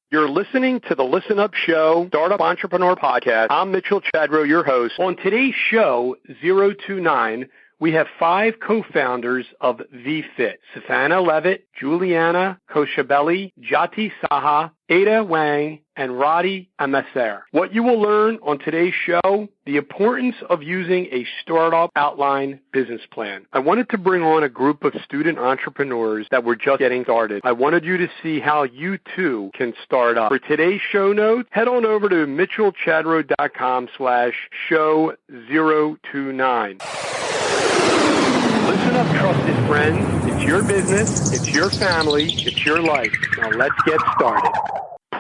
You're listening to the Listen Up Show, Startup Entrepreneur Podcast. I'm Mitchell Chadro, your host. On today's show, 029, we have 5 co-founders of VFit: Savanna Leavitt, Juliana Koshabelli, Jati Saha, Ada Wang, and Roddy Amaser. What you will learn on today's show: the importance of using a startup outline business plan. I wanted to bring on a group of student entrepreneurs that were just getting started. I wanted you to see how you too can start up. For today's show notes, head on over to mitchellchadro.com/show029. Listen up, trusted friends. It's your business, it's your family, it's your life. Now let's get started.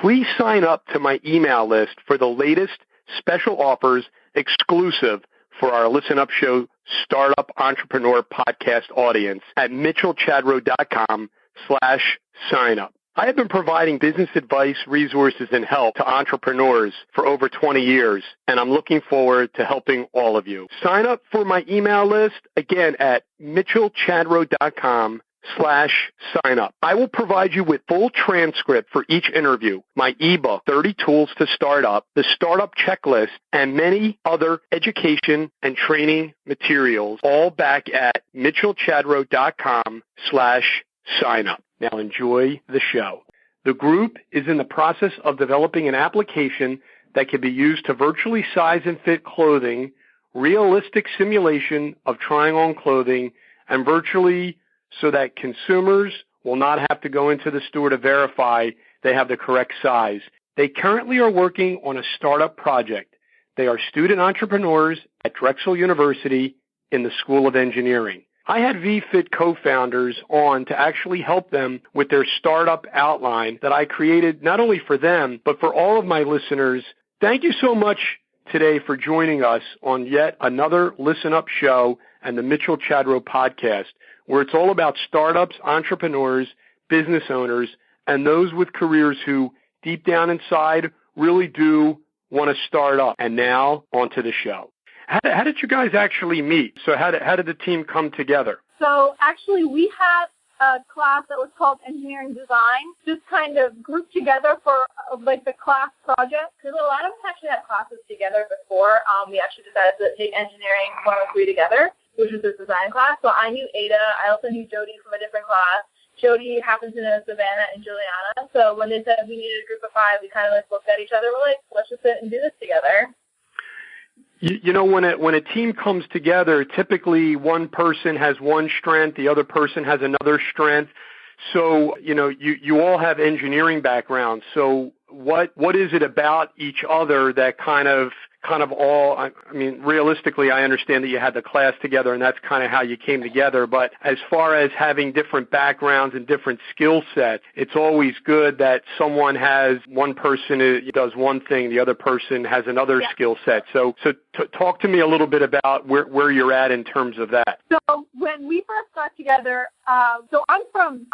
Please sign up to my email list for the latest special offers exclusive for our Listen Up Show Startup Entrepreneur Podcast audience at mitchellchadro.com/sign-up. I have been providing business advice, resources, and help to entrepreneurs for over 20 years, and I'm looking forward to helping all of you. Sign up for my email list, again, at mitchellchadro.com/sign-up. I will provide you with full transcript for each interview, my ebook, 30 Tools to Start Up, the Startup Checklist, and many other education and training materials, all back at mitchellchadro.com/sign-up. Now enjoy the show. The group is in the process of developing an application that can be used to virtually size and fit clothing, realistic simulation of trying on clothing, and virtually so that consumers will not have to go into the store to verify they have the correct size. They currently are working on a startup project. They are student entrepreneurs at Drexel University in the School of Engineering. I had VFit co-founders on to actually help them with their startup outline that I created not only for them, but for all of my listeners. Thank you so much today for joining us on yet another Listen Up Show and the Mitchell Chadro Podcast, where it's all about startups, entrepreneurs, business owners, and those with careers who deep down inside really do want to start up. And now onto the show. How did you guys actually meet? So how did the team come together? So actually we had a class that was called Engineering Design, just kind of grouped together for like the class project. Because a lot of us actually had classes together before. We actually decided to take Engineering 103 together, which was this design class. So I knew Ada. I also knew Jody from a different class. Jody happens to know Savannah and Juliana. So when they said we needed a group of 5, we kind of like looked at each other. We're like, let's just sit and do this together. You know, when a team comes together, typically one person has one strength, the other person has another strength. So, you know, you all have engineering backgrounds. So what is it about each other that kind of all, I mean, realistically, I understand that you had the class together and that's kind of how you came together. But as far as having different backgrounds and different skill sets, it's always good that one person does one thing, the other person has another skill set. So talk to me a little bit about where you're at in terms of that. So when we first got together, so I'm from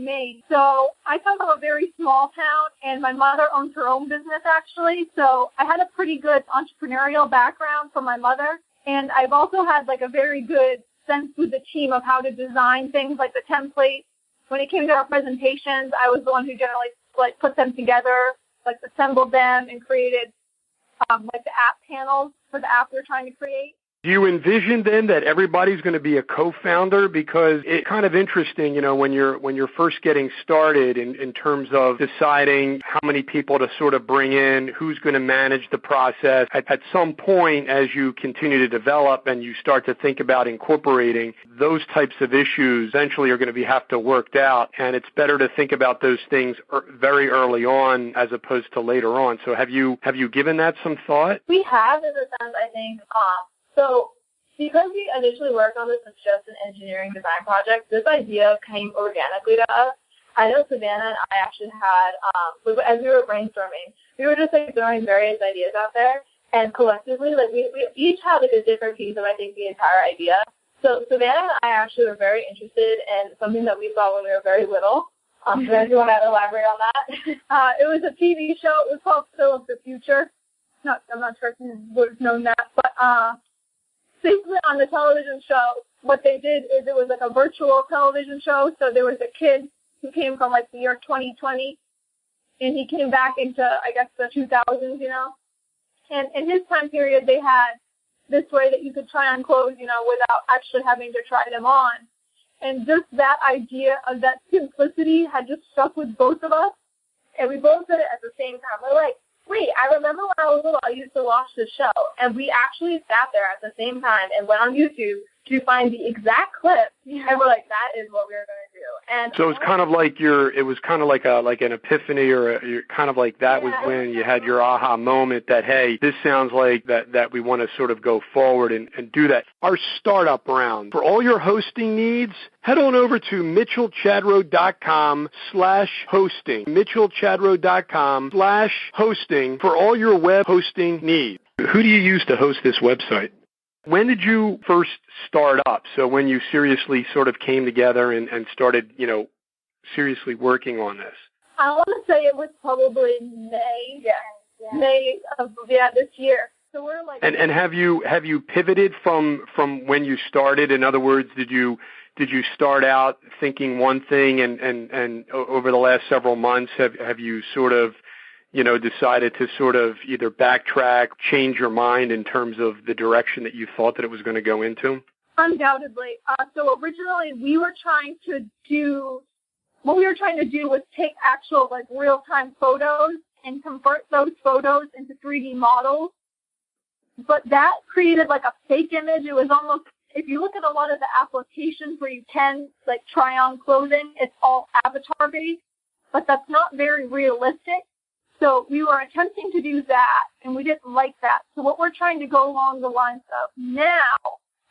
Maine. So I come from a very small town, and my mother owns her own business actually. So I had a pretty good entrepreneurial background from my mother, and I've also had like a very good sense with the team of how to design things like the templates. When it came to our presentations, I was the one who generally like put them together, like assembled them and created like the app panels for the app we're trying to create. Do you envision then that everybody's going to be a co-founder? Because it's kind of interesting, you know, when you're first getting started in terms of deciding how many people to sort of bring in, who's going to manage the process. At some point, as you continue to develop and you start to think about incorporating, those types of issues eventually are going to have to worked out, and it's better to think about those things very early on as opposed to later on. So have you given that some thought? We have, in a sense, I think. So because we initially worked on this as just an engineering design project, this idea came organically to us. I know Savannah and I actually had, as we were brainstorming, we were just like throwing various ideas out there, and collectively, like we each had like a different piece of, I think, the entire idea. So Savannah and I actually were very interested in something that we saw when we were very little. So do you want to elaborate on that? It was a TV show. It was called Still of the Future. I'm not sure if you would have known that, but basically on the television show, what they did is it was like a virtual television show. So there was a kid who came from like the year 2020, and he came back into, I guess, the 2000s, And in his time period, they had this way that you could try on clothes, without actually having to try them on. And just that idea of that simplicity had just stuck with both of us. And we both did it at the same time. We're like, wait, I remember when I was little, I used to watch the show. And we actually sat there at the same time and went on YouTube to find the exact clip. Yeah. And we're like, that is what we were going to do. And so it was kind of like an epiphany, or kind of like that was when you had your aha moment that, hey, this sounds like that we want to sort of go forward and do that. Our startup round, for all your hosting needs, head on over to mitchellchadrow.com/hosting, mitchellchadrow.com/hosting for all your web hosting needs. Who do you use to host this website? When did you first start up? So when you seriously sort of came together and started, seriously working on this? I want to say it was probably May. Yeah. May of this year. So we're like. And have you pivoted from when you started? In other words, did you start out thinking one thing and over the last several months have you sort of decided to sort of either backtrack, change your mind in terms of the direction that you thought that it was going to go into? Undoubtedly. So originally we were trying to do was take actual real-time photos and convert those photos into 3D models. But that created a fake image. It was almost, if you look at a lot of the applications where you can try on clothing, it's all avatar-based, but that's not very realistic. So we were attempting to do that, and we didn't like that. So what we're trying to go along the lines of now,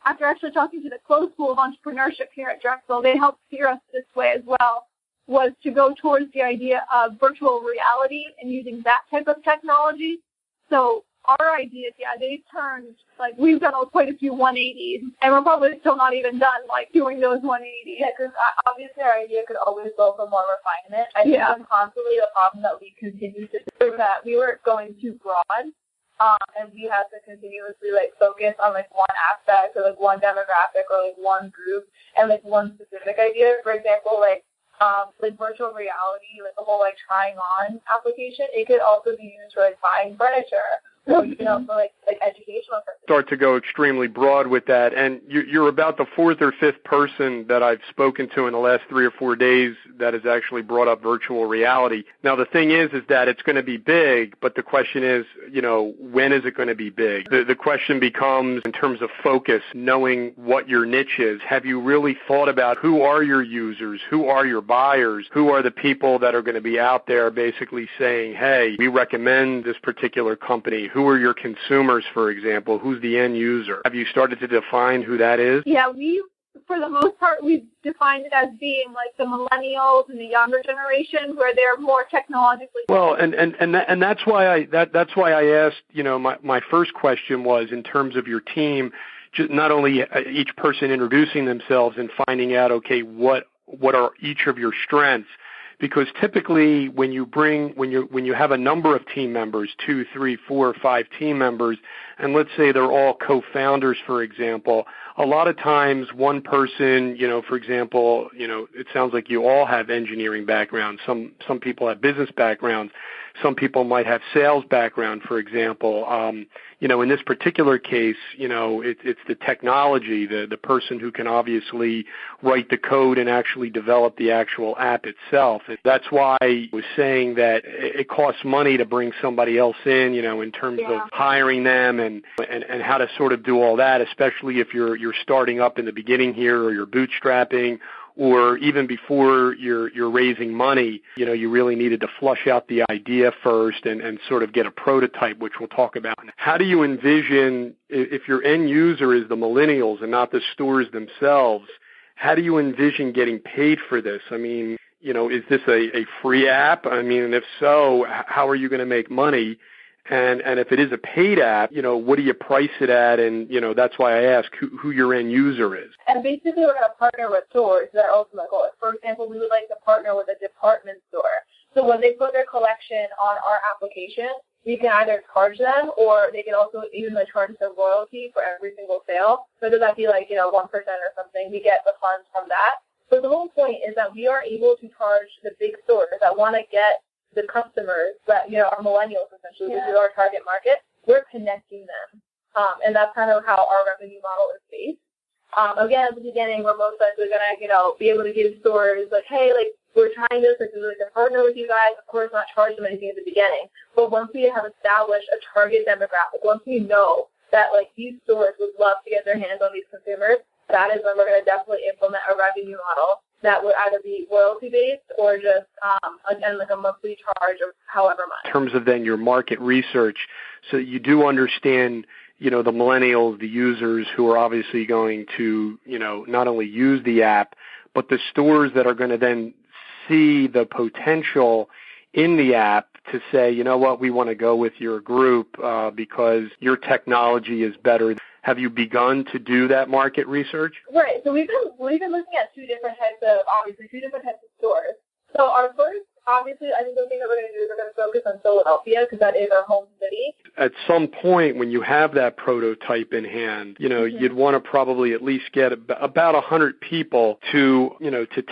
after actually talking to the Close School of Entrepreneurship here at Drexel, they helped steer us this way as well, was to go towards the idea of virtual reality and using that type of technology. So our ideas, they turned, we've done quite a few 180s, and we're probably still not even done, doing those 180s. Yeah, because obviously our idea could always go for more refinement. I think that's constantly the problem that we continue to do, that we were going too broad, and we have to continuously, focus on, one aspect or, one demographic or, one group and, one specific idea. For example, virtual reality, the whole, trying on application, it could also be used for, buying furniture. So, for educational purposes. Start to go extremely broad with that. And you're about the fourth or fifth person that I've spoken to in the last 3 or 4 days that has actually brought up virtual reality. Now, the thing is that it's going to be big, but the question is, when is it going to be big? The question becomes, in terms of focus, knowing what your niche is. Have you really thought about who are your users? Who are your buyers? Who are the people that are going to be out there basically saying, hey, we recommend this particular company? Who are your consumers, for example? Who's the end user? Have you started to define who that is? Yeah, for the most part, we've defined it as being the millennials and the younger generation, where they're more technologically. Well, and that's why I asked. My first question was in terms of your team, just not only each person introducing themselves and finding out, okay, what are each of your strengths. Because typically when you have a number of team members, 2, 3, 4, 5 team members, and let's say they're all co-founders, for example, a lot of times one person, for example, it sounds like you all have engineering backgrounds. Some people have business backgrounds. Some people might have sales background, for example. In this particular case, it's the technology, the person who can obviously write the code and actually develop the actual app itself. And that's why I was saying that it costs money to bring somebody else in, in terms of hiring them and how to sort of do all that, especially if you're starting up in the beginning here or you're bootstrapping. Or even before you're raising money, you really needed to flush out the idea first and sort of get a prototype, which we'll talk about. How do you envision, if your end user is the millennials and not the stores themselves, how do you envision getting paid for this? I mean, is this a free app? I mean, and if so, how are you going to make money? And if it is a paid app, what do you price it at? And, that's why I ask who your end user is. And basically we're going to partner with stores. That's our ultimate goal. For example, we would like to partner with a department store. So when they put their collection on our application, we can either charge them or they can also even charge us a royalty for every single sale. So does that be 1% or something? We get the funds from that. So the whole point is that we are able to charge the big stores that want to get the customers that, are millennials essentially, which is our target market, we're connecting them. And that's kind of how our revenue model is based. Again, at the beginning, we're most likely going to, be able to give stores like, hey, like, we're trying this, like, we're going to partner with you guys. Of course, not charge them anything at the beginning. But once we have established a target demographic, once we know that, like, these stores would love to get their hands on these consumers, that is when we're going to definitely implement a revenue model that would either be royalty-based or just, again, like a monthly charge of however much. In terms of then your market research, so you do understand, the millennials, the users who are obviously going to, not only use the app, but the stores that are going to then see the potential in the app to say, you know what, we want to go with your group because your technology is better. Have you begun to do that market research? Right. So we've been looking at two different types of stores. So our first, obviously, I think the thing that we're going to do is we're going to focus on Philadelphia because that is our home city. At some point when you have that prototype in hand, you'd want to probably at least get about 100 people to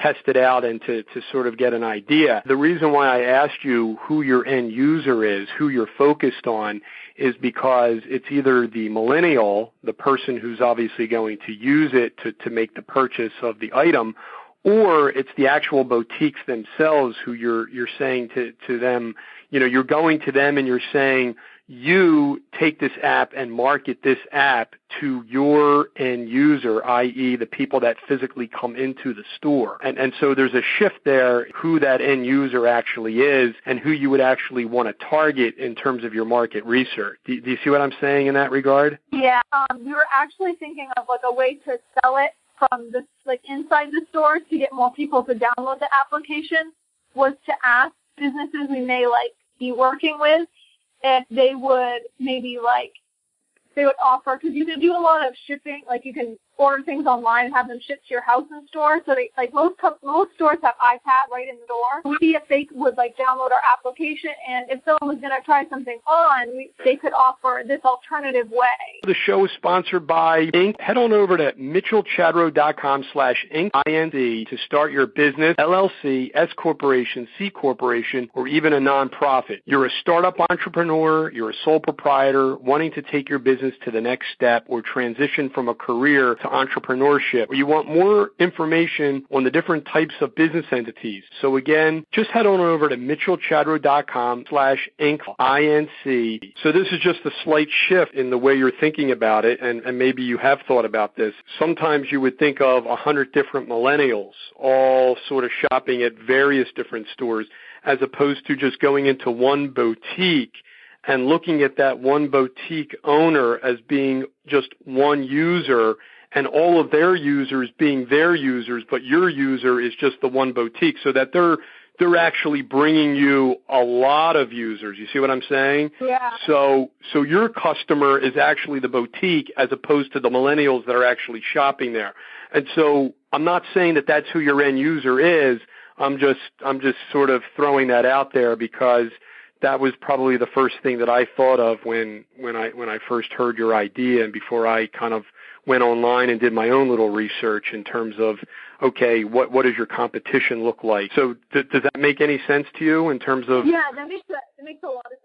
test it out and to sort of get an idea. The reason why I asked you who your end user is, who you're focused on, is because it's either the millennial, the person who's obviously going to use it to make the purchase of the item, or it's the actual boutiques themselves who you're saying to them, you're going to them and you're saying, you take this app and market this app to your end user, i.e. the people that physically come into the store. And so there's a shift there, who that end user actually is and who you would actually want to target in terms of your market research. Do you see what I'm saying in that regard? Yeah, we were actually thinking of like a way to sell it from the inside the store to get more people to download the application, was to ask businesses we may be working with if they would maybe they would offer, because you can do a lot of shipping, you can order things online and have them shipped to your house and store. So they, most stores have iPad right in the door. See if they would download our application, and if someone was going to try something on, they could offer this alternative way. The show is sponsored by Inc. Head on over to mitchellchadro.com/Inc. to start your business, LLC, S Corporation, C Corporation, or even a nonprofit. You're a startup entrepreneur, you're a sole proprietor, wanting to take your business to the next step or transition from a career to entrepreneurship, or you want more information on the different types of business entities. So again, just head on over to mitchellchadro.com/Inc. So this is just a slight shift in the way you're thinking about it, and maybe you have thought about this. Sometimes you would think of 100 different millennials all sort of shopping at various different stores, as opposed to just going into one boutique and looking at that one boutique owner as being just one user and all of their users being their users, but your user is just the one boutique, so that they're actually bringing you a lot of users. You see what I'm saying? Yeah. So your customer is actually the boutique as opposed to the millennials that are actually shopping there. And so I'm not saying that that's who your end user is. I'm just sort of throwing that out there because that was probably the first thing that I thought of when I first heard your idea, and before I kind of went online and did my own little research in terms of, okay, what does your competition look like? So does that make any sense to you in terms of? Yeah, it makes a lot of sense.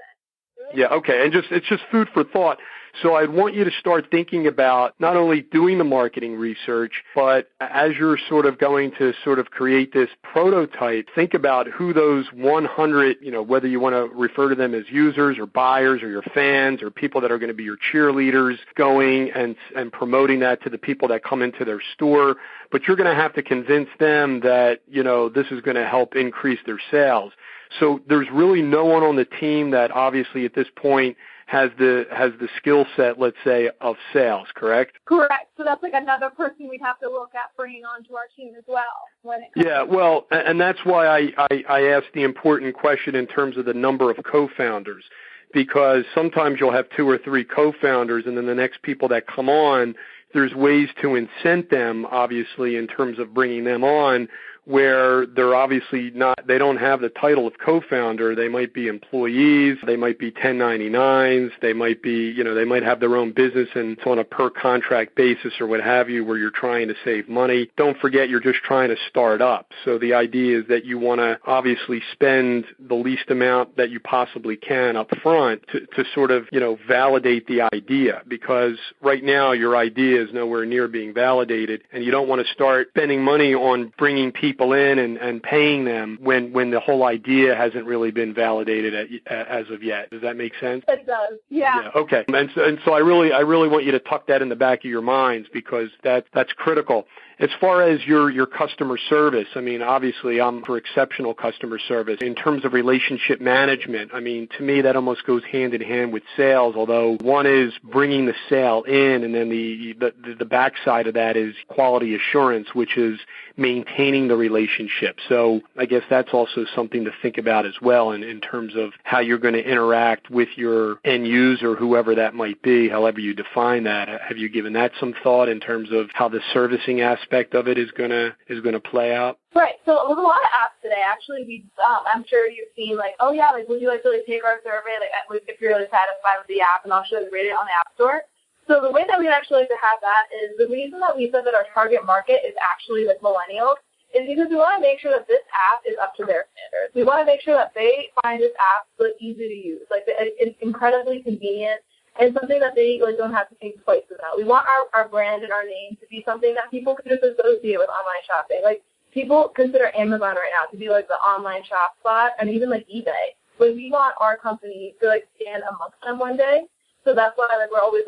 Yeah, okay, and it's just food for thought. So I'd want you to start thinking about not only doing the marketing research, but as you're sort of going to sort of create this prototype, think about who those 100, whether you want to refer to them as users or buyers or your fans or people that are going to be your cheerleaders, going and promoting that to the people that come into their store. But you're going to have to convince them that, this is going to help increase their sales. So there's really no one on the team that obviously at this point has the skill set, let's say, of sales, correct? Correct. So that's another person we'd have to look at bringing onto our team as well. When it comes well, and that's why I asked the important question in terms of the number of co-founders, because sometimes you'll have 2 or 3 co-founders, and then the next people that come on, there's ways to incent them, obviously, in terms of bringing them on, where they're obviously they don't have the title of co-founder. They might be employees, they might be 1099s, they might be, they might have their own business and it's on a per contract basis or what have you, where you're trying to save money. Don't forget you're just trying to start up. So the idea is that you want to obviously spend the least amount that you possibly can up front to sort of, validate the idea, because right now your idea is nowhere near being validated, and you don't want to start spending money on bringing people in and paying them when the whole idea hasn't really been validated as of yet. Does that make sense? It does. Yeah. Okay. And so I really want you to tuck that in the back of your minds, because that's critical. As far as your customer service, obviously I'm for exceptional customer service. In terms of relationship management, to me that almost goes hand in hand with sales, although one is bringing the sale in, and then the backside of that is quality assurance, which is maintaining the relationship. So I guess that's also something to think about as well in terms of how you're going to interact with your end user, whoever that might be, however you define that. Have you given that some thought in terms of how the servicing aspect of it is going to play out? Right. So there's a lot of apps today. Actually, I'm sure you've seen would you like to take our survey? If you're really satisfied with the app, and I'll show you rate it on the App Store. So the way that we'd actually like to have that is the reason that we said that our target market is actually millennials is because we want to make sure that this app is up to their standards. We want to make sure that they find this app easy to use, it's incredibly convenient and something that they don't have to think twice about. We want our brand and our name to be something that people can just associate with online shopping. People consider Amazon right now to be the online shop spot, and even eBay. But we want our company to stand amongst them one day. So that's why we're always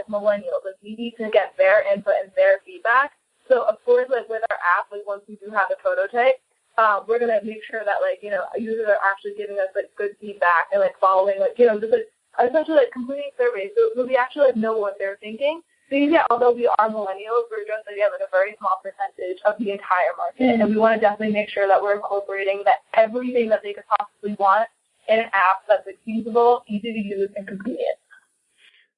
millennials. We need to get their input and their feedback. So of course, with our app, once we do have the prototype, we're gonna make sure that users are actually giving us good feedback and following essentially completing surveys. So we actually know what they're thinking. So although we are millennials, we're just a very small percentage of the entire market, and we want to definitely make sure that we're incorporating everything that they could possibly want in an app that's feasible, easy to use, and convenient.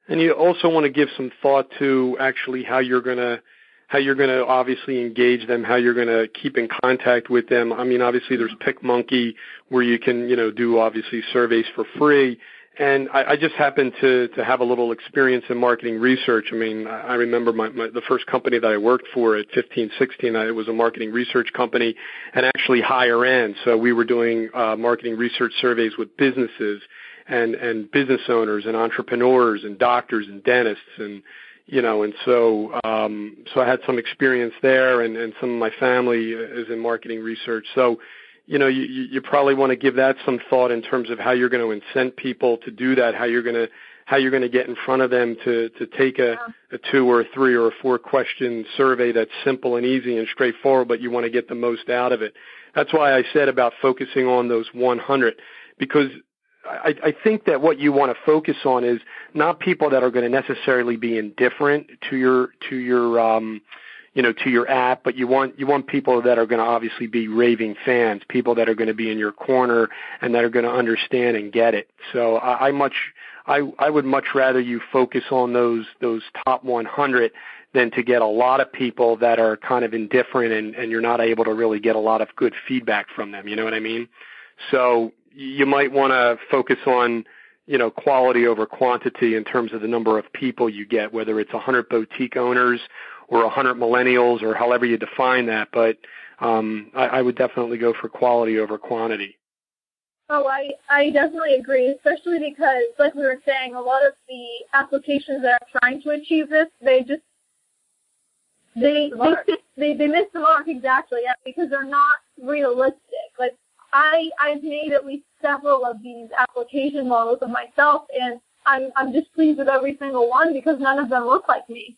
And you also want to give some thought to actually how you're going to obviously engage them, how you're going to keep in contact with them. Obviously there's PickMonkey where you can, do obviously surveys for free. And I just happen to have a little experience in marketing research. I remember the first company that I worked for at 15, 16, it was a marketing research company and actually higher end. So we were doing marketing research surveys with businesses and business owners and entrepreneurs and doctors and dentists and so I had some experience there, and some of my family is in marketing research. So, you probably want to give that some thought in terms of how you're going to incent people to do that, how you're going to get in front of them to take a 2 or a 3 or a 4 question survey that's simple and easy and straightforward, but you want to get the most out of it. That's why I said about focusing on those 100, because I think that what you want to focus on is not people that are going to necessarily be indifferent to your app, but you want people that are going to obviously be raving fans, people that are going to be in your corner and that are going to understand and get it. So I would much rather you focus on those top 100 than to get a lot of people that are kind of indifferent and you're not able to really get a lot of good feedback from them. You know what I mean? So you might want to focus on, quality over quantity in terms of the number of people you get, whether it's 100 boutique owners or 100 millennials or however you define that. But I would definitely go for quality over quantity. Oh, I definitely agree, especially because, like we were saying, a lot of the applications that are trying to achieve this, they miss the mark exactly, because they're not realistic. I've made at least several of these application models of myself, and I'm displeased with every single one because none of them look like me.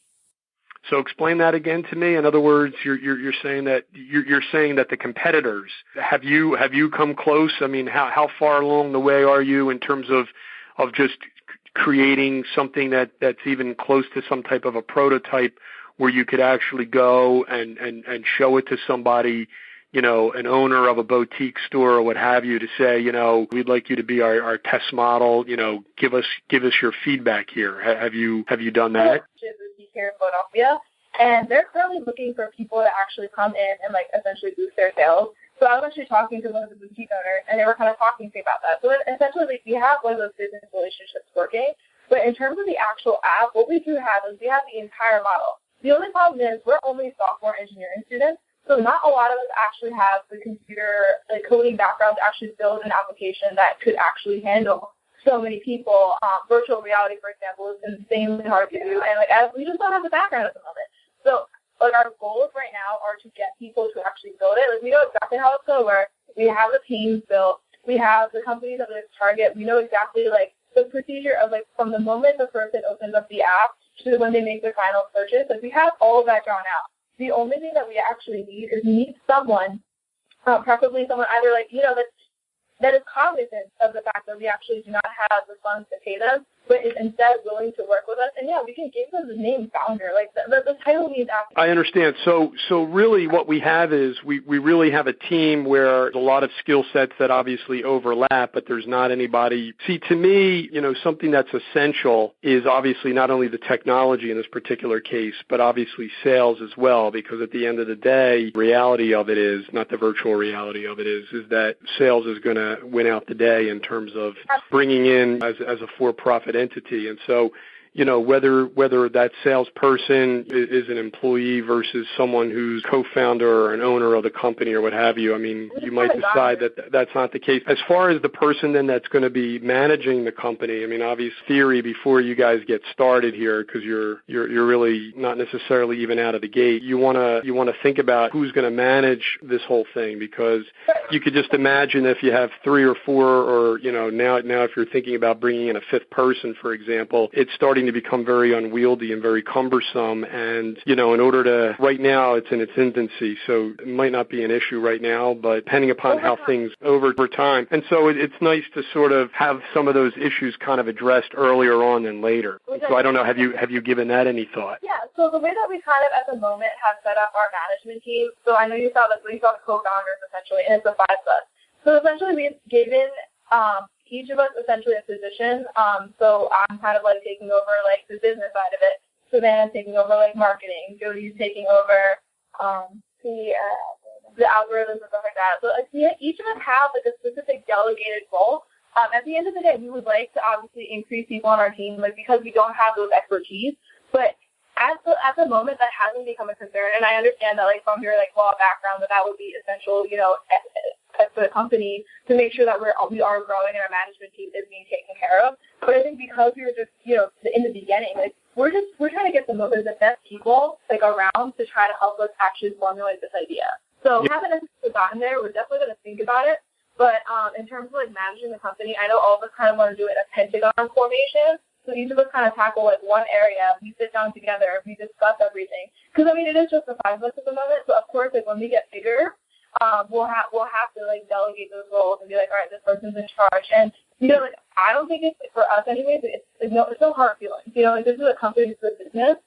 So explain that again to me. In other words, you're saying that the competitors, have you come close? How far along the way are you in terms of just creating something that's even close to some type of a prototype where you could actually go and show it to somebody, an owner of a boutique store or what have you, to say, we'd like you to be our test model, give us your feedback here. Have you done that? Here in Philadelphia, and they're currently looking for people to actually come in and like essentially boost their sales. So I was actually talking to one of the boutique owners, and they were kind of talking to me about that. So essentially, like, we have one of those business relationships working, but in terms of the actual app, what we do have is we have the entire model. The only problem is we're only software engineering students, so not a lot of us actually have the computer like coding background to actually build an application that could actually handle so many people. Virtual reality, for example, is insanely hard to do, and like we just don't have the background at the moment. So like our goals right now are to get people to actually build it. Like we know exactly how it's going to work. We have the teams built. We have the companies that we target. We know exactly like the procedure of like from the moment the person opens up the app to when they make their final purchase. Like we have all of that drawn out. The only thing that we actually need is someone, preferably someone either like, you know, that is cognizant of the fact that we actually do not have the funds to pay them, but is instead willing to work with us. And yeah, we can give them the name founder. Like the title means after. I understand. So really what we have is we really have a team where there's a lot of skill sets that obviously overlap, but there's not anybody. See, to me, you know, something that's essential is obviously not only the technology in this particular case, but obviously sales as well, because at the end of the day, the reality of it is, not the virtual reality of it is that sales is going to win out the day in terms of bringing in as a for-profit entity. And so, you know, whether that salesperson is an employee versus someone who's co-founder or an owner of the company or what have you, I mean, you might decide that that's not the case. As far as the person then that's going to be managing the company, I mean, obvious theory before you guys get started here, because you're really not necessarily even out of the gate. You want to think about who's going to manage this whole thing, because you could just imagine if you have 3 or 4, or you know, now if you're thinking about bringing in a 5th person, for example, it's starting to become very unwieldy and very cumbersome. And, you know, in order to, right now it's in its infancy, so it might not be an issue right now, but depending upon how things over time. And so it's nice to sort of have some of those issues kind of addressed earlier on than later. So I don't know, have you given that any thought? Yeah, so the way that we kind of at the moment have set up our management team, so I know you saw the co-founders essentially, and it's the 5 of us. So essentially we've given each of us essentially a position. So I'm kind of like taking over like the business side of it. Savannah's taking over like marketing. Jody's taking over the algorithms and stuff like that. So like, each of us have like a specific delegated role. At the end of the day, we would like to obviously increase people on our team, like because we don't have those expertise. But at the moment, that hasn't become a concern. And I understand that like from your like law background, that would be essential, you know, for the company to make sure that we are growing and our management team is being taken care of. But I think because we were just, you know, in the beginning, like we're trying to get the best people like around to try to help us actually formulate this idea. So we haven't necessarily gotten there. We're definitely going to think about it. But in terms of like managing the company, I know all of us kind of want to do it a pentagon formation. So each of us kind of tackle like one area. We sit down together. We discuss everything. Because I mean, it is just the 5 of us at the moment. So of course, like when we get bigger, we'll have to like delegate those roles and be like, all right, this person's in charge. And you know, like I don't think it's for us anyways. It's no hard feelings. You know, like this is a company's good business,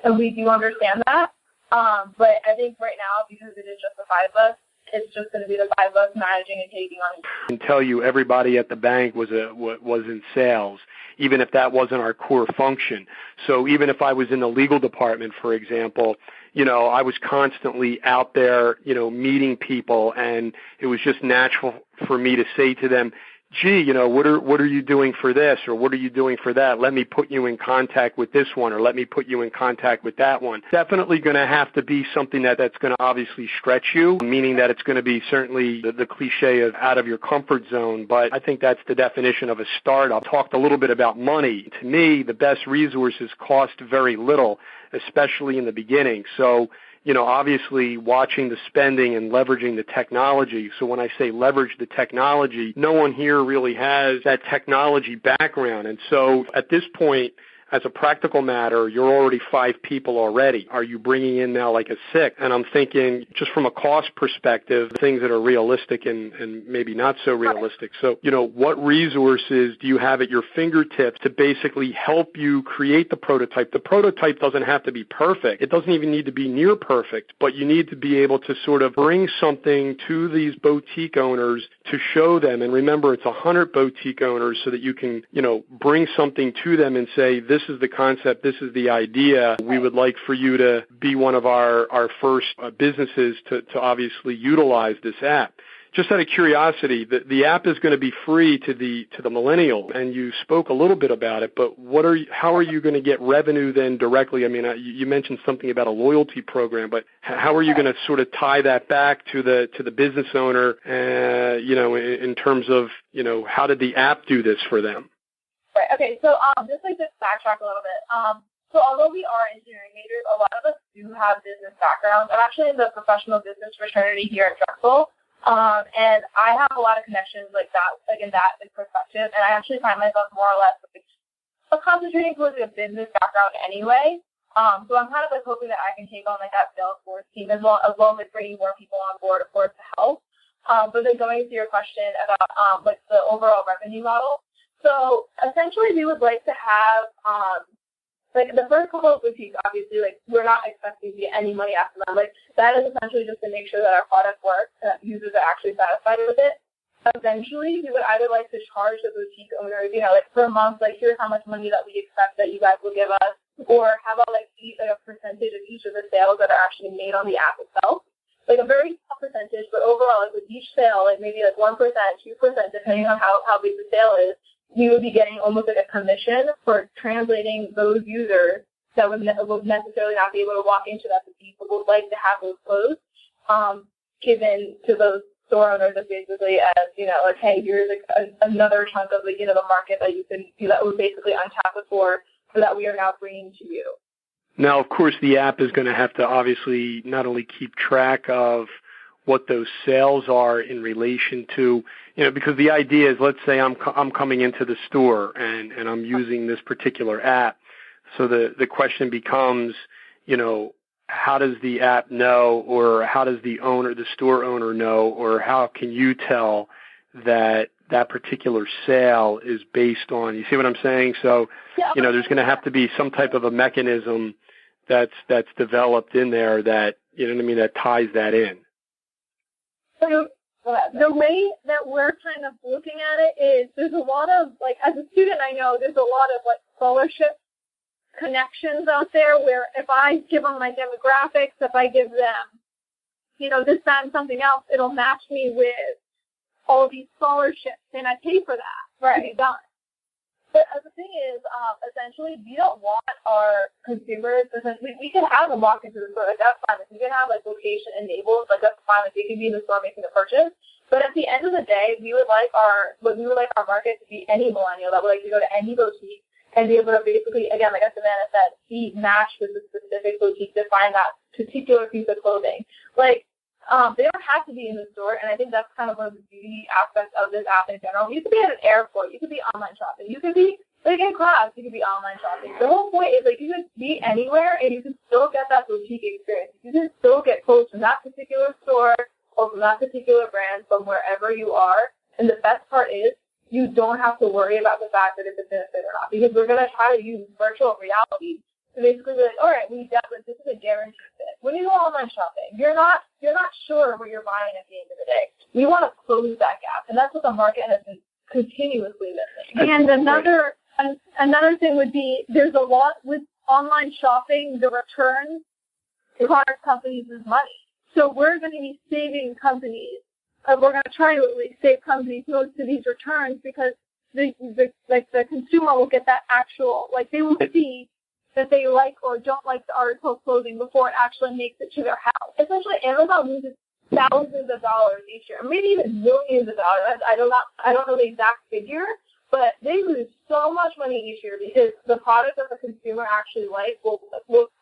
and we do understand that. But I think right now, because it is just the 5 of us, it's just going to be the 5 of us managing and taking on. I can tell you, everybody at the bank was in sales, even if that wasn't our core function. So even if I was in the legal department, for example, you know, I was constantly out there, you know, meeting people, and it was just natural for me to say to them, gee, you know, what are you doing for this, or what are you doing for that? Let me put you in contact with this one, or let me put you in contact with that one. Definitely going to have to be something that's going to obviously stretch you, meaning that it's going to be certainly the cliche of out of your comfort zone, but I think that's the definition of a startup. Talked a little bit about money. To me, the best resources cost very little, especially in the beginning. So, you know, obviously watching the spending and leveraging the technology. So when I say leverage the technology, no one here really has that technology background. And so at this point, as a practical matter, you're already 5 people already. Are you bringing in now like a 6th? And I'm thinking just from a cost perspective, things that are realistic and maybe not so realistic. So, you know, what resources do you have at your fingertips to basically help you create the prototype? The prototype doesn't have to be perfect. It doesn't even need to be near perfect, but you need to be able to sort of bring something to these boutique owners to show them. And remember, it's 100 boutique owners so that you can, you know, bring something to them and say, this this is the concept, this is the idea. We would like for you to be one of our first businesses to obviously utilize this app. Just out of curiosity, the app is going to be free to the millennial, and you spoke a little bit about it, but how are you going to get revenue then directly? I mean, you mentioned something about a loyalty program, but how are you going to sort of tie that back to the business owner, in terms of, how did the app do this for them? Right. Okay. So just backtrack a little bit. So although we are engineering majors, a lot of us do have business backgrounds. I'm actually in the professional business fraternity here at Drexel. And I have a lot of connections in that perspective, and I actually find myself more or less concentrating towards a business background anyway. So I'm kind of hoping that I can take on that Salesforce team as well as bringing more people on board, of course, to help. But then going to your question about the overall revenue model. So essentially, we would like to have the first couple of boutiques, obviously, we're not expecting to get any money after them. That is essentially just to make sure that our product works and that users are actually satisfied with it. Eventually, we would either like to charge the boutique owners, per month, here's how much money that we expect that you guys will give us, or how about eat a percentage of each of the sales that are actually made on the app itself. A very small percentage, but overall, with each sale, maybe 1%, 2%, depending on how big the sale is, we would be getting almost a commission for translating those users that would necessarily not be able to walk into that boutique but would like to have those clothes given to those store owners as basically as, hey, here's another chunk of the market that you can that would basically untap it for that we are now bringing to you. Now, of course, the app is going to have to obviously not only keep track of what those sales are in relation to, because the idea is, let's say I'm coming into the store and I'm using this particular app. So the question becomes, how does the app know, or how does the store owner know, or how can you tell that particular sale is based on, you see what I'm saying? So, there's going to have to be some type of a mechanism that's developed in there that, that ties that in. So the way that we're kind of looking at it is there's a lot of, as a student, I know there's a lot of, scholarship connections out there where if I give them my demographics, if I give them, this, that, and something else, it'll match me with all these scholarships, and I pay for that to be done. But the thing is, essentially, we don't want our consumers, we can have them walk into the store, that's fine. We can have, location enabled, that's fine. They can be in the store making the purchase. But at the end of the day, we would like our market to be any millennial that would like to go to any boutique and be able to basically, again, like as Savannah said, be matched with the specific boutique to find that particular piece of clothing. They don't have to be in the store, and I think that's kind of one of the beauty aspects of this app in general. You could be at an airport. You could be online shopping. You could be, in class. You could be online shopping. The whole point is, you could be anywhere, and you can still get that boutique experience. You can still get clothes from that particular store or from that particular brand from wherever you are. And the best part is you don't have to worry about the fact that if it's going to fit or not, because we're going to try to use virtual reality to basically be all right, this is a guaranteed fit. When you go online shopping, you're not sure what you're buying at the end of the day. We want to close that gap, and that's what the market has been continuously missing. And another thing would be there's a lot with online shopping. The returns cost companies is money, so we're going to be saving companies. We're going to try to at least save companies most of these returns because the consumer will get that actual they will see that they like or don't like the article of clothing before it actually makes it to their house. Essentially, Amazon loses thousands of dollars each year, maybe even millions of dollars. I don't know the exact figure, but they lose so much money each year because the product that the consumer actually likes will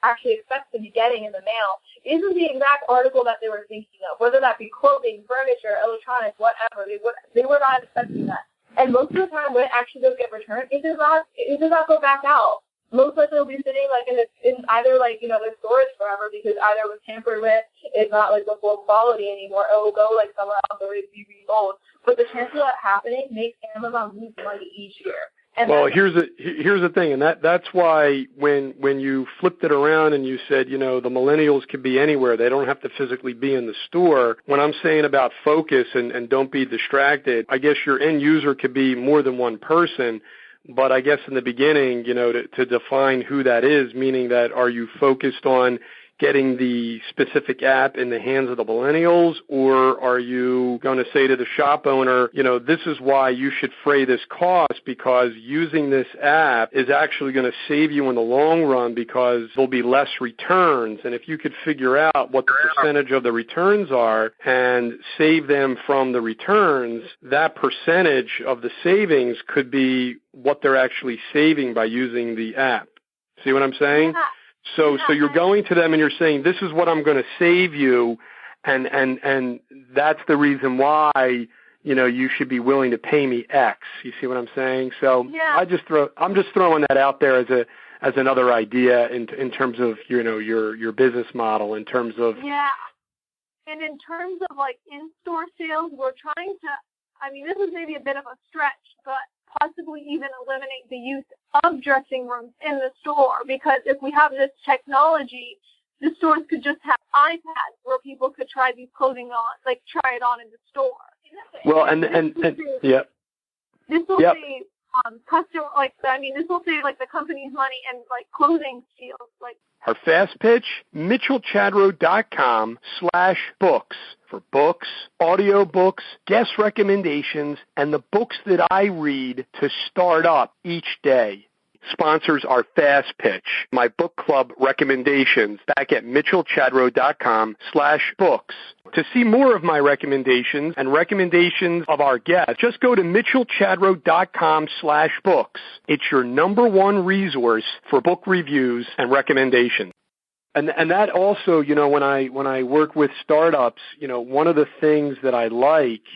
actually expect to be getting in the mail isn't the exact article that they were thinking of, whether that be clothing, furniture, electronics, whatever. They were not expecting that. And most of the time when it actually does get returned, it does not go back out. Most likely it'll be sitting in either their storage forever because either it was tampered with, it's not the full quality anymore, it will go somewhere else or it'll be resold. But the chance of that happening makes Amazon lose money each year. And well, here's the thing, and that's why when you flipped it around and you said, the millennials can be anywhere, they don't have to physically be in the store. When I'm saying about focus and don't be distracted, I guess your end user could be more than one person. But I guess in the beginning, to define who that is, meaning that are you focused on getting the specific app in the hands of the millennials, or are you going to say to the shop owner, this is why you should fray this cost, because using this app is actually going to save you in the long run because there'll be less returns. And if you could figure out what the percentage of the returns are and save them from the returns, that percentage of the savings could be what they're actually saving by using the app. See what I'm saying? Yeah. So you're going to them and you're saying, this is what I'm going to save you, and that's the reason why, you should be willing to pay me X. You see what I'm saying? So yeah. I'm just throwing that out there as another idea in terms of, your business model, in terms of. Yeah. And in terms of like in-store sales, we're trying to, this is maybe a bit of a stretch, but possibly even eliminate the use of dressing rooms in the store, because if we have this technology, the stores could just have iPads where people could try these clothing on, like try it on in the store. Well, and yeah. This will save customer, this will save like the company's money and like clothing steals, like. Our fast pitch, mitchellchadro.com/books for books, audio books, guest recommendations, and the books that I read to start up each day. Sponsors our fast pitch, my book club recommendations, back at mitchellchadro.com/books. To see more of my recommendations and recommendations of our guests, just go to mitchellchadro.com/books. It's your number one resource for book reviews and recommendations. And that also, when I work with startups, one of the things that I like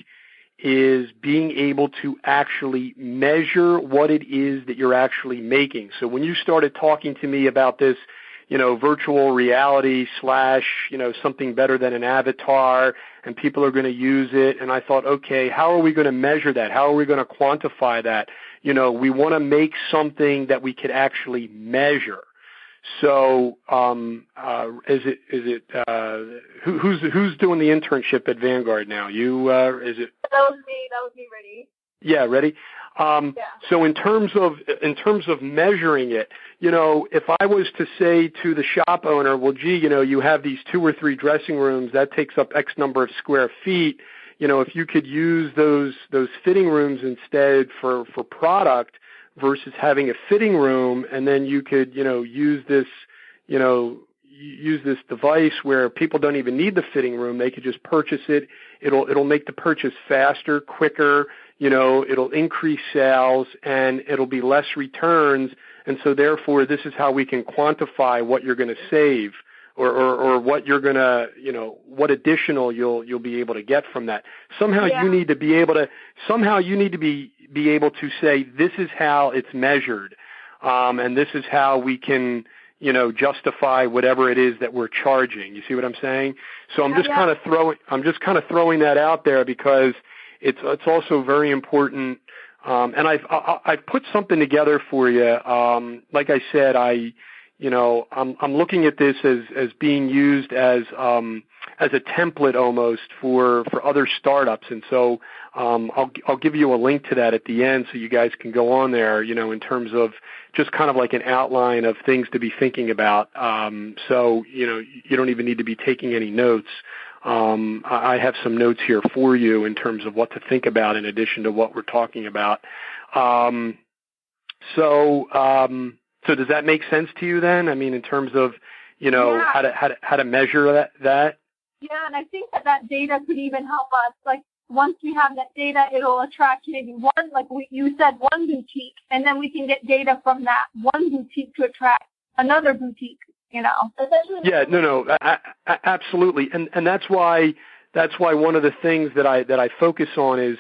is being able to actually measure what it is that you're actually making. So when you started talking to me about this, virtual reality / something better than an avatar, and people are going to use it, and I thought, okay, how are we going to measure that? How are we going to quantify that? We want to make something that we could actually measure. So, who's doing the internship at Vanguard now? You, is it? That was me, ready. Yeah, ready. Yeah. So in terms of measuring it, if I was to say to the shop owner, well, gee, you have these 2 or 3 dressing rooms, that takes up X number of square feet. If you could use those fitting rooms instead for product, versus having a fitting room, and then you could, use this device where people don't even need the fitting room. They could just purchase it. It'll make the purchase faster, quicker, it'll increase sales, and it'll be less returns. And so therefore, this is how we can quantify what you're going to save, or what you're going to, what additional you'll be able to get from that. Somehow you need to be able to be able to say, this is how it's measured, and this is how we can, justify whatever it is that we're charging. You see what I'm saying? So I'm just kind of throwing that out there, because it's also very important. And I've put something together for you. Like I said, I'm looking at this as being used as a template almost for other startups. And so I'll give you a link to that at the end so you guys can go on there, in terms of just kind of like an outline of things to be thinking about. So, you don't even need to be taking any notes. I have some notes here for you in terms of what to think about in addition to what we're talking about. So does that make sense to you then? In terms of, how to measure that? Yeah, and I think that data could even help us. Like, once we have that data, it'll attract maybe one, like you said, one boutique, and then we can get data from that one boutique to attract another boutique, Yeah, no, absolutely. And that's why one of the things that I focus on is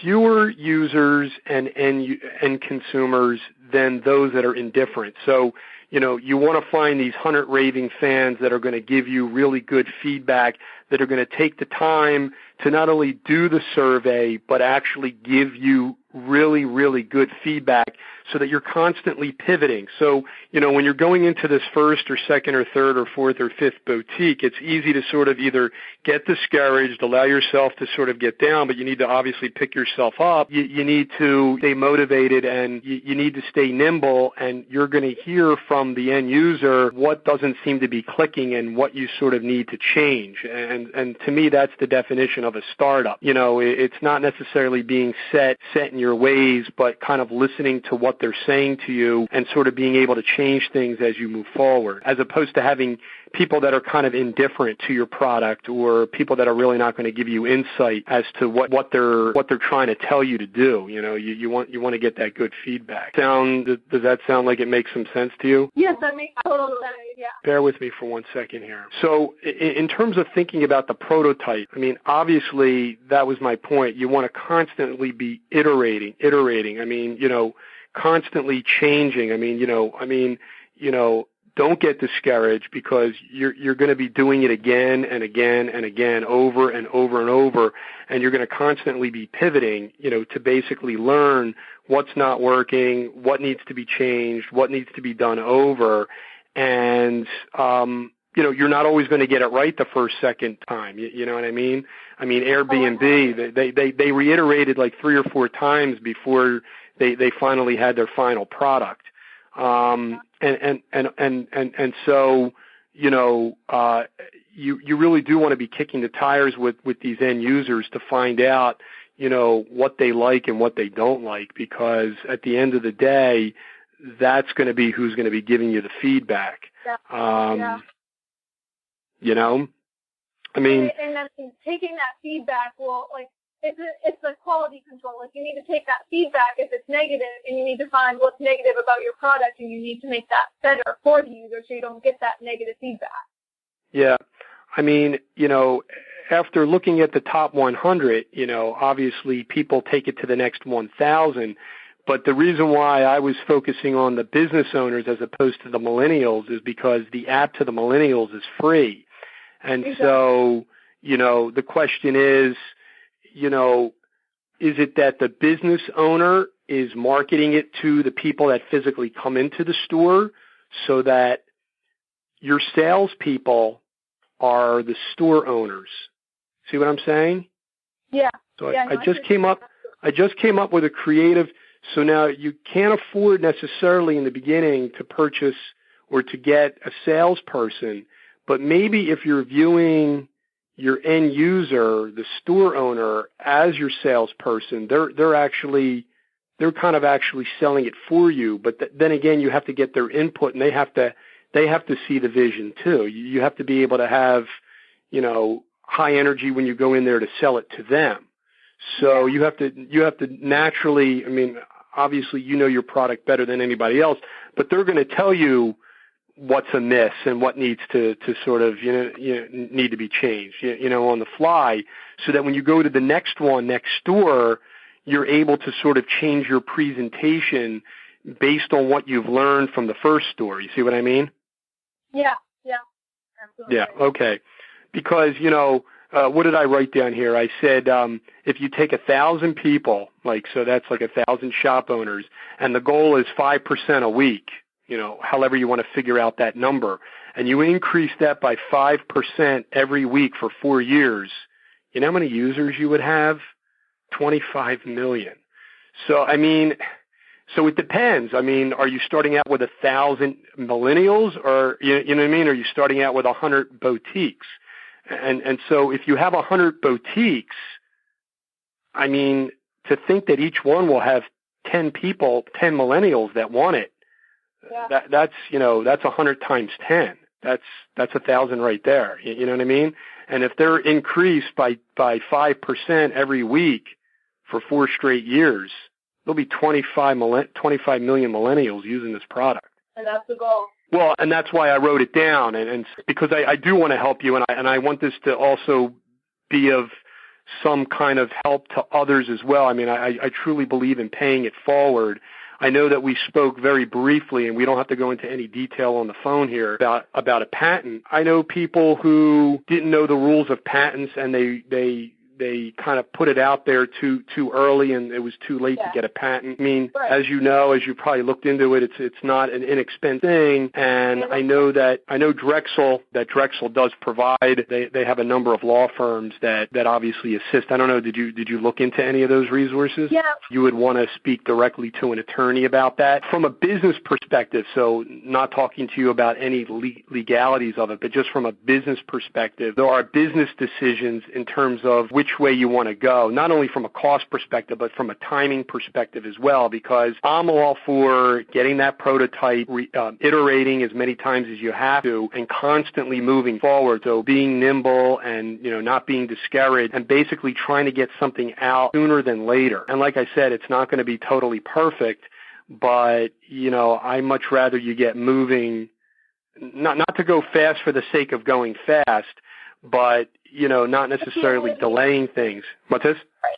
fewer users and consumers than those that are indifferent. So, you want to find these 100 raving fans that are going to give you really good feedback, that are going to take the time to not only do the survey, but actually give you really, really good feedback so that you're constantly pivoting. So, when you're going into this first or second or third or fourth or fifth boutique, it's easy to sort of either get discouraged, allow yourself to sort of get down, but you need to obviously pick yourself up. You need to stay motivated, and you need to stay nimble, and you're going to hear from the end user what doesn't seem to be clicking and what you sort of need to change. And to me, that's the definition of a startup. It's not necessarily being set in your ways, but kind of listening to what they're saying to you and sort of being able to change things as you move forward, as opposed to having people that are kind of indifferent to your product, or people that are really not going to give you insight as to what they're trying to tell you to do. You want to get that good feedback. Does that sound like it makes some sense to you? Yes, that makes total sense. Yeah. Bear with me for 1 second here. So in terms of thinking about the prototype, obviously that was my point. You want to constantly be iterating. Constantly changing. Don't get discouraged, because you're going to be doing it again and again and again, over and over and over, and you're going to constantly be pivoting, to basically learn what's not working, what needs to be changed, what needs to be done over, and you're not always going to get it right the first, second time. You know what I mean? Airbnb, they reiterated like 3 or 4 times before they finally had their final product. So, you really do want to be kicking the tires with these end users to find out, what they like and what they don't like, because at the end of the day, that's going to be who's going to be giving you the feedback. And then taking that feedback will, it's the quality control. You need to take that feedback if it's negative, and you need to find what's negative about your product, and you need to make that better for the user so you don't get that negative feedback. Yeah. After looking at the top 100, obviously people take it to the next 1,000. But the reason why I was focusing on the business owners as opposed to the millennials is because the app to the millennials is free. And exactly. So, the question is, is it that the business owner is marketing it to the people that physically come into the store, so that your salespeople are the store owners? See what I'm saying? Yeah. So I just came up with a creative. So now you can't afford necessarily in the beginning to purchase or to get a salesperson, but maybe if you're viewing your end user, the store owner, as your salesperson, they're kind of actually selling it for you. But then again, you have to get their input, and they have to see the vision too. You have to be able to have, high energy when you go in there to sell it to them. So you have to naturally, obviously you know your product better than anybody else, but they're going to tell you what's amiss and what needs to sort of, need to be changed, on the fly, so that when you go to the next door, you're able to sort of change your presentation based on what you've learned from the first store. You see what I mean? Yeah. Absolutely. Yeah. Okay. Because, what did I write down here? I said, if you take 1,000 people, so that's 1,000 shop owners, and the goal is 5% a week, however you want to figure out that number, and you increase that by 5% every week for 4 years, you know how many users you would have? 25 million. So, so it depends. Are you starting out with 1,000 millennials, or, you know what I mean? Are you starting out with 100 boutiques? And so if you have 100 boutiques, to think that each one will have 10 millennials that want it, that's 100 times 10. That's 1,000 right there. You know what I mean? And if they're increased by 5% every week for 4 straight years, there'll be 25 million millennials using this product. And that's the goal. Well, and that's why I wrote it down, and because I do want to help you, and I want this to also be of some kind of help to others as well. I truly believe in paying it forward. I know that we spoke very briefly, and we don't have to go into any detail on the phone here about a patent. I know people who didn't know the rules of patents, and they they kind of put it out there too early, and it was too late to get a patent. I mean, as you know, as you probably looked into it, it's not an inexpensive thing, and I know Drexel does provide. They have a number of law firms that obviously assist. I don't know. Did you look into any of those resources? Yeah. You would want to speak directly to an attorney about that from a business perspective. So not talking to you about any legalities of it, but just from a business perspective, there are business decisions in terms of which way you want to go, not only from a cost perspective, but from a timing perspective as well, because I'm all for getting that prototype, iterating as many times as you have to, and constantly moving forward. So being nimble and, not being discouraged, and basically trying to get something out sooner than later. And like I said, it's not going to be totally perfect, but, I much rather you get moving, not to go fast for the sake of going fast, but, not necessarily delaying things. What's this? Right.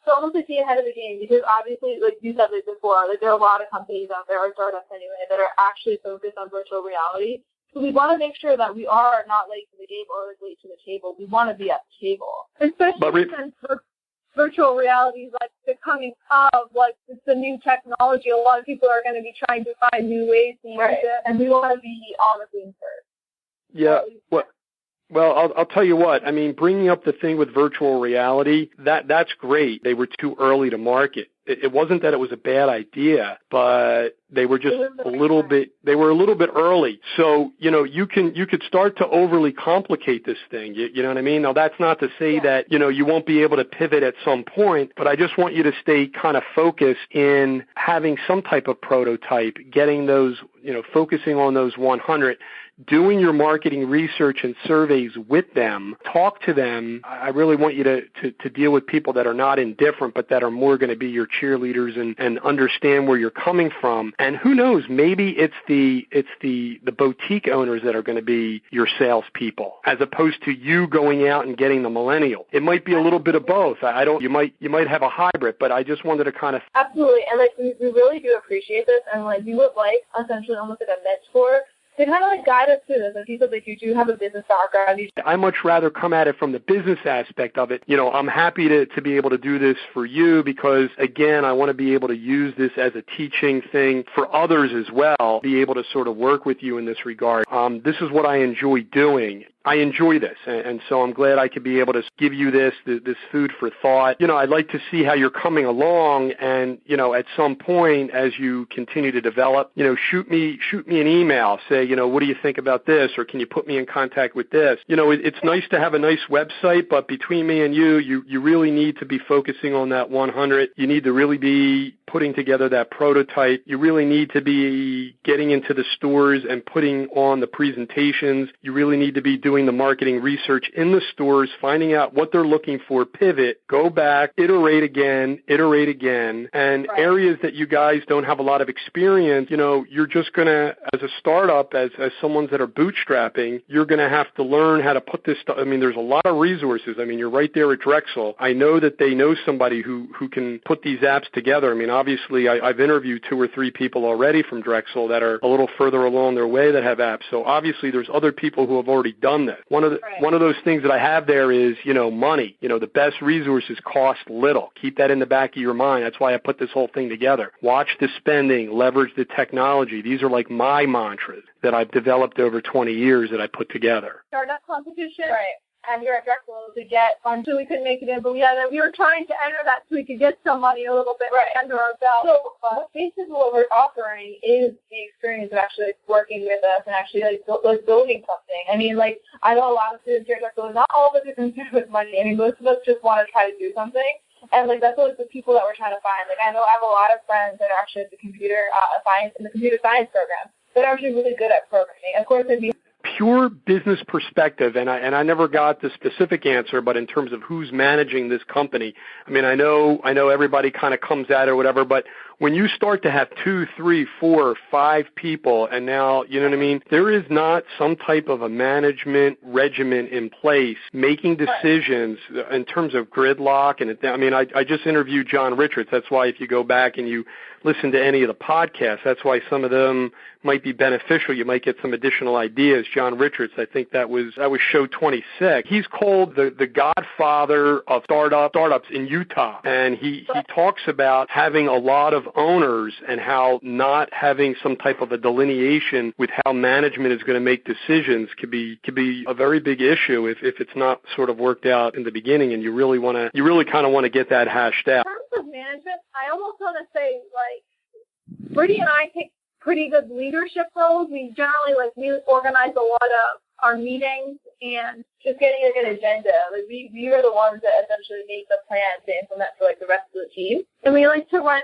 So almost to see ahead of the game, because obviously, like you said before, there are a lot of companies out there, or startups anyway, that are actually focused on virtual reality. So we want to make sure that we are not late to the game or late to the table. We want to be at the table. Especially since virtual reality is becoming it's the new technology. A lot of people are going to be trying to find new ways to use it, and we want to be on the scene first. Yeah. Well, I'll tell you what. I mean, bringing up the thing with virtual reality, that's great. They were too early to market. It wasn't that it was a bad idea, but they were just a little bit early. So, you could start to overly complicate this thing. You know what I mean? Now, that's not to say that, you won't be able to pivot at some point, but I just want you to stay kind of focused in having some type of prototype, getting those, focusing on those 100, doing your marketing research and surveys with them, talk to them. I really want you to deal with people that are not indifferent, but that are more going to be your cheerleaders and understand where you're coming from. And who knows, maybe it's the boutique owners that are going to be your salespeople, as opposed to you going out and getting the millennial. It might be a little bit of both. You might have a hybrid, but I just wanted to kind of. Absolutely. And we really do appreciate this, and we would like essentially almost like a mentor to kind of guide us through this. And people that you do have a business background. I much rather come at it from the business aspect of it. I'm happy to be able to do this for you because, again, I want to be able to use this as a teaching thing for others as well, be able to sort of work with you in this regard. This is what I enjoy doing. I enjoy this, and so I'm glad I could be able to give you this food for thought. I'd like to see how you're coming along, and, at some point as you continue to develop, shoot me an email, say, what do you think about this, or can you put me in contact with this? It's nice to have a nice website, but between me and you really need to be focusing on that 100. You need to really be putting together that prototype. You really need to be getting into the stores and putting on the presentations. You really need to be doing the marketing research in the stores, finding out what they're looking for, pivot, go back, iterate again, and areas that you guys don't have a lot of experience, you're just going to, as a startup, as someone that are bootstrapping, you're going to have to learn how to put this stuff. I mean, there's a lot of resources. I mean, you're right there at Drexel. I know that they know somebody who can put these apps together. I mean, obviously, I've interviewed 2 or 3 people already from Drexel that are a little further along their way that have apps. So obviously, there's other people who have already done this. One of those things that I have there is, money. The best resources cost little. Keep that in the back of your mind. That's why I put this whole thing together. Watch the spending, leverage the technology. These are like my mantras that I've developed over 20 years that I put together. Startup competition. Right. And here at Drexel to get funds so we couldn't make it in, but we were trying to enter that so we could get some money a little bit under our belt. So basically what we're offering is the experience of actually working with us and actually building something. I mean, I know a lot of students here at Drexel, not all of us are concerned with money. I mean, most of us just want to try to do something. And that's what the people that we're trying to find. I know I have a lot of friends that are actually at the computer science program that are actually really good at programming. Of course, it'd be pure business perspective, and I never got the specific answer, but in terms of who's managing this company, I mean, I know everybody kind of comes at it or whatever, but when you start to have 2, 3, 4, 5 people, and now, you know what I mean, there is not some type of a management regimen in place making decisions in terms of gridlock. And I mean, I just interviewed John Richards. That's why if you go back and you listen to any of the podcasts. That's why some of them might be beneficial. You might get some additional ideas. John Richards, I think that was show 26. He's called the godfather of startups in Utah. And he talks about having a lot of owners and how not having some type of a delineation with how management is going to make decisions could be a very big issue if it's not sort of worked out in the beginning, and you really kind of want to get that hashed out. In terms of management, I almost want to say, like, Brittany and I take pretty good leadership roles. We generally, we organize a lot of our meetings and just getting like an agenda. Like we are the ones that essentially make the plan to implement for like the rest of the team. And we like to run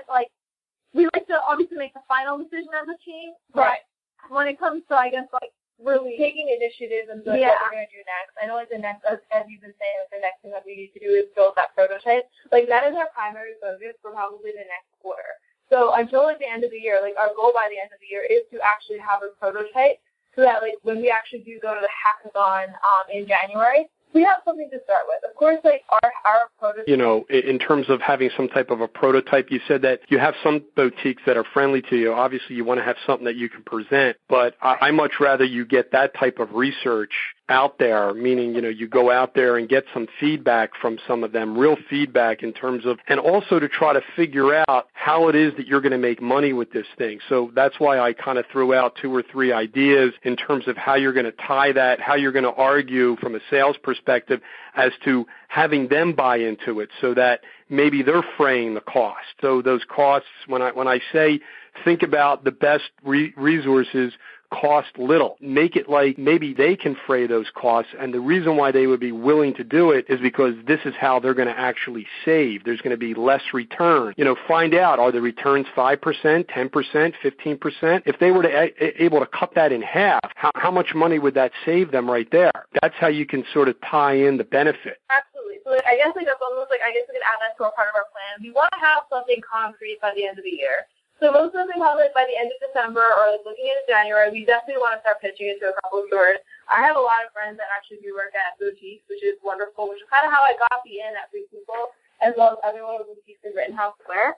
we like to obviously make the final decision as a team, but when it comes to, I guess, like, really taking initiative and what we're going to do next. I know, like, the next, as you've been saying, like, the next thing that we need to do is build that prototype. Like, that is our primary focus for probably the next quarter. So until, like, the end of the year, like, our goal by the end of the year is to actually have a prototype so that, like, when we actually do go to the hackathon in January, we have something to start with. Of course, like, our prototype. You know, in terms of having some type of a prototype, you said that you have some boutiques that are friendly to you. Obviously, you want to have something that you can present, but I much rather you get that type of research out there, meaning, you know, you go out there and get some feedback from some of them, real feedback in terms of, and also to try to figure out how it is that you're going to make money with this thing. So that's why I kind of threw out 2 or 3 ideas in terms of how you're going to tie that, how you're going to argue from a sales perspective as to having them buy into it so that maybe they're fraying the cost. So those costs, when I say think about the best resources, cost little. Make it like maybe they can fray those costs, and the reason why they would be willing to do it is because this is how they're going to actually save. There's going to be less return. You know, find out, are the returns 5%, 10%, 15%? If they were able to cut that in half, how much money would that save them right there? That's how you can sort of tie in the benefit. Absolutely. So I guess that's almost I guess we can add that to a part of our plan. We want to have something concrete by the end of the year. So most of the probably by the end of December or looking into January, we definitely want to start pitching it to a couple of stores. I have a lot of friends that actually do work at boutiques, which is wonderful, which is kind of how I got the in at Free People, as well as other one of the boutiques in Rittenhouse Square.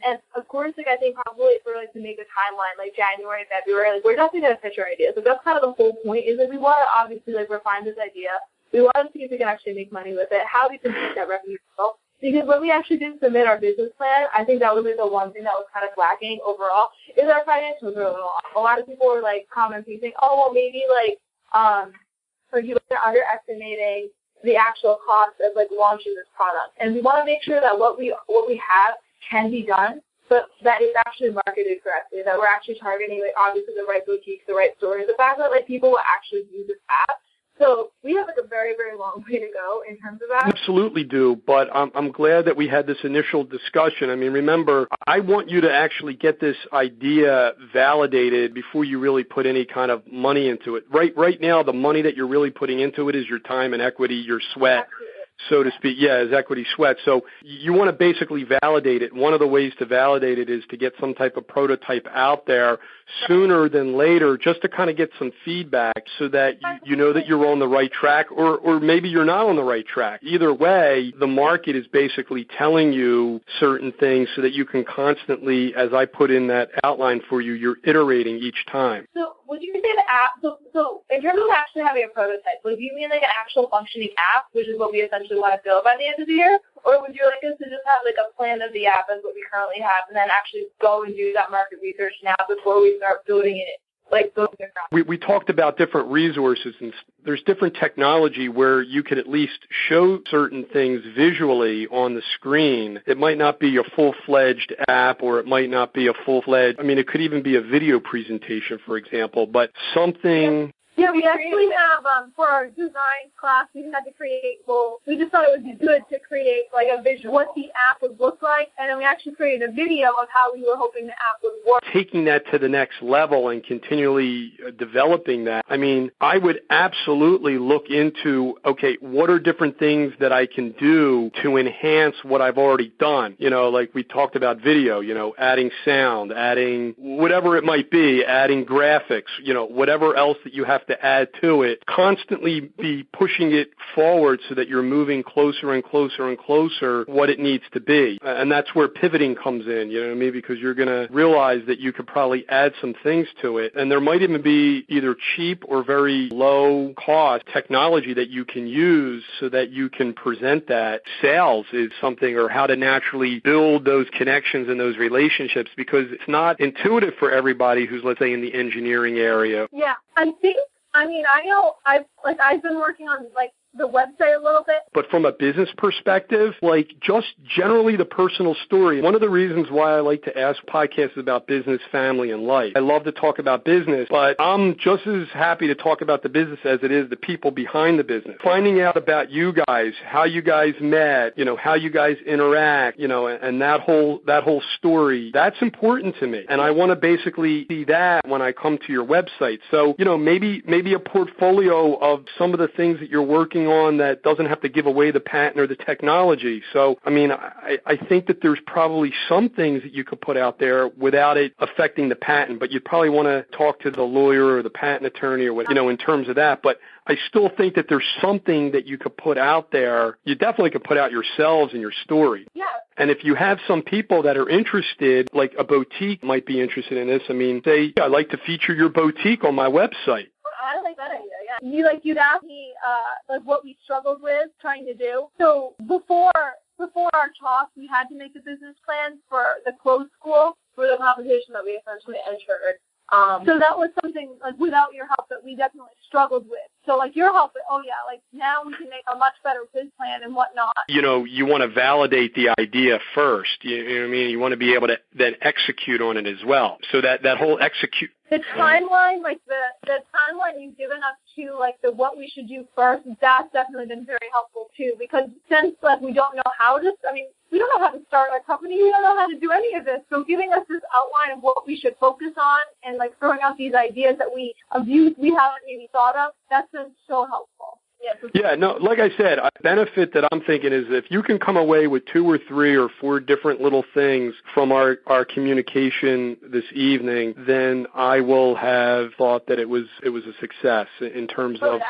And of course, I think probably if we're to make a timeline, January, February, we're definitely going to pitch our idea. So that's kind of the whole point is we want to obviously refine this idea. We want to see if we can actually make money with it, how we can make that revenue result. Because when we actually did submit our business plan, I think that was the one thing that was kind of lacking overall is our financials were a little off. A lot of people were commenting saying, oh, well, maybe people are underestimating the actual cost of launching this product. And we want to make sure that what we have can be done, but that it's actually marketed correctly, that we're actually targeting obviously the right boutiques, the right stores, the fact that people will actually use this app. So we have a very, very long way to go in terms of that. Absolutely do, but I'm glad that we had this initial discussion. I mean, remember, I want you to actually get this idea validated before you really put any kind of money into it. Right now, the money that you're really putting into it is your time and equity, your sweat. Absolutely. So to speak, is equity sweat. So you want to basically validate it. One of the ways to validate it is to get some type of prototype out there sooner than later, just to kind of get some feedback so that you know that you're on the right track, or maybe you're not on the right track. Either way, the market is basically telling you certain things so that you can constantly, as I put in that outline for you, you're iterating each time. So would you say the app, so in terms of actually having a prototype, do you mean an actual functioning app, which is what we essentially want to build by the end of the year? Or would you like us to just have a plan of the app as what we currently have and then actually go and do that market research now before we start building it? We talked about different resources, and there's different technology where you could at least show certain things visually on the screen. It might not be a full-fledged app, or it might not be a full-fledged, it could even be a video presentation, for example, but something... Yeah, we actually have, for our design class, we had to create, we just thought it would be good to create, a visual, what the app would look like, and then we actually created a video of how we were hoping the app would work. Taking that to the next level and continually developing that, I would absolutely look into, okay, what are different things that I can do to enhance what I've already done? Like we talked about video, adding sound, adding whatever it might be, adding graphics, whatever else that you have to to add to it, constantly be pushing it forward so that you're moving closer and closer and closer what it needs to be. And that's where pivoting comes in, you know what I mean? Because you're going to realize that you could probably add some things to it. And there might even be either cheap or very low cost technology that you can use so that you can present that. Sales is something, or how to naturally build those connections and those relationships, because it's not intuitive for everybody who's, let's say, in the engineering area. Yeah, I know I've been working on the website a little bit. But from a business perspective, just generally the personal story, one of the reasons why I like to ask podcasts about business, family, and life. I love to talk about business, but I'm just as happy to talk about the business as it is the people behind the business. Finding out about you guys, how you guys met, how you guys interact, and that whole story, that's important to me. And I want to basically see that when I come to your website. So, maybe a portfolio of some of the things that you're working on that doesn't have to give away the patent or the technology. So, I think that there's probably some things that you could put out there without it affecting the patent, but you'd probably want to talk to the lawyer or the patent attorney or what, in terms of that. But I still think that there's something that you could put out there. You definitely could put out yourselves and your story. Yeah. And if you have some people that are interested, like a boutique might be interested in this, say, I'd like to feature your boutique on my website. I like that idea, yeah. You'd ask me, what we struggled with trying to do. So before our talk, we had to make a business plan for the closed school for the competition that we essentially entered. So that was something, without your help, that we definitely struggled with. So, your help, now we can make a much better business plan and whatnot. You want to validate the idea first. You know what I mean? You want to be able to then execute on it as well. So that whole execute. The timeline, the timeline you've given us to, what we should do first, that's definitely been very helpful, too. Because since, we don't know how to, we don't know how to start a company. We don't know how to do any of this. So giving us this outline of what we should focus on and, throwing out these ideas that we haven't maybe thought of, that's been so helpful. Yeah, no, like I said, a benefit that I'm thinking is if you can come away with 2 or 3 or 4 different little things from our communication this evening, then I will have thought that it was a success in terms of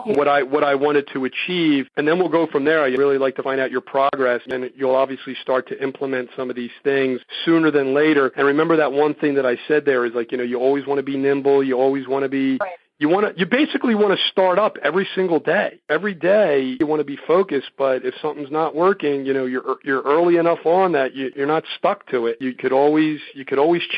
what I wanted to achieve. And then we'll go from there. I'd really like to find out your progress, and you'll obviously start to implement some of these things sooner than later. And remember that one thing that I said there is you always want to be nimble. You always want to be... Right. You basically want to start up every single day. Every day you want to be focused, but if something's not working, you're early enough on that you're not stuck to it. You could always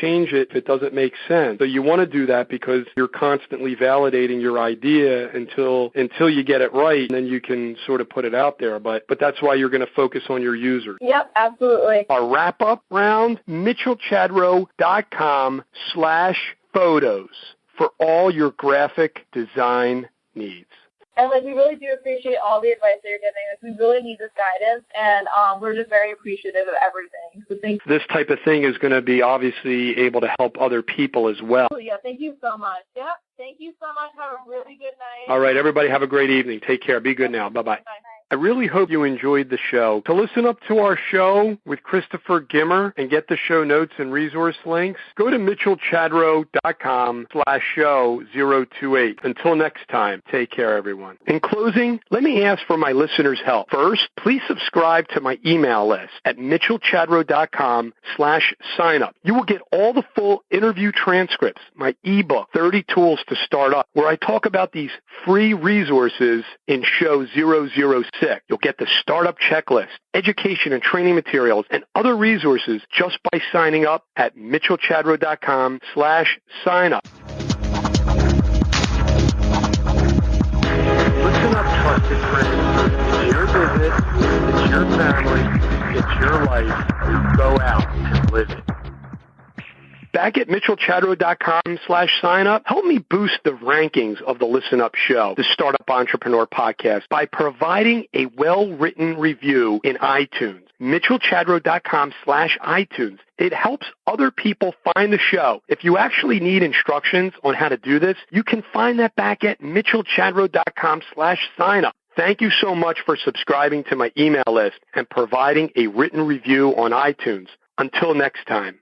change it if it doesn't make sense. So you want to do that because you're constantly validating your idea until you get it right, and then you can sort of put it out there. But that's why you're going to focus on your users. Yep, absolutely. Our wrap-up round, mitchellchadro.com/photos. For all your graphic design needs. And we really do appreciate all the advice that you're giving us. We really need this guidance, and we're just very appreciative of everything. So thank you. This type of thing is going to be obviously able to help other people as well. Yeah, thank you so much. Yep, thank you so much. Have a really good night. All right, everybody, have a great evening. Take care. Be good now. Bye-bye. Bye. I really hope you enjoyed the show. To listen up to our show with Christopher Gimmer and get the show notes and resource links, go to mitchellchadro.com/show028. Until next time, take care, everyone. In closing, let me ask for my listeners' help. First, please subscribe to my email list at mitchellchadro.com/signup. You will get all the full interview transcripts, my ebook, 30 Tools to Start Up, where I talk about these free resources in show 006. You'll get the startup checklist, education and training materials, and other resources just by signing up at mitchellchadro.com/signup. Listen up, trusted friends. It's your business, it's your family, it's your life. Go out and live it. Back at mitchellchadro.com/signup, help me boost the rankings of the Listen Up Show, the Startup Entrepreneur Podcast, by providing a well-written review in iTunes. mitchellchadro.com/iTunes. It helps other people find the show. If you actually need instructions on how to do this, you can find that back at mitchellchadro.com/signup. Thank you so much for subscribing to my email list and providing a written review on iTunes. Until next time.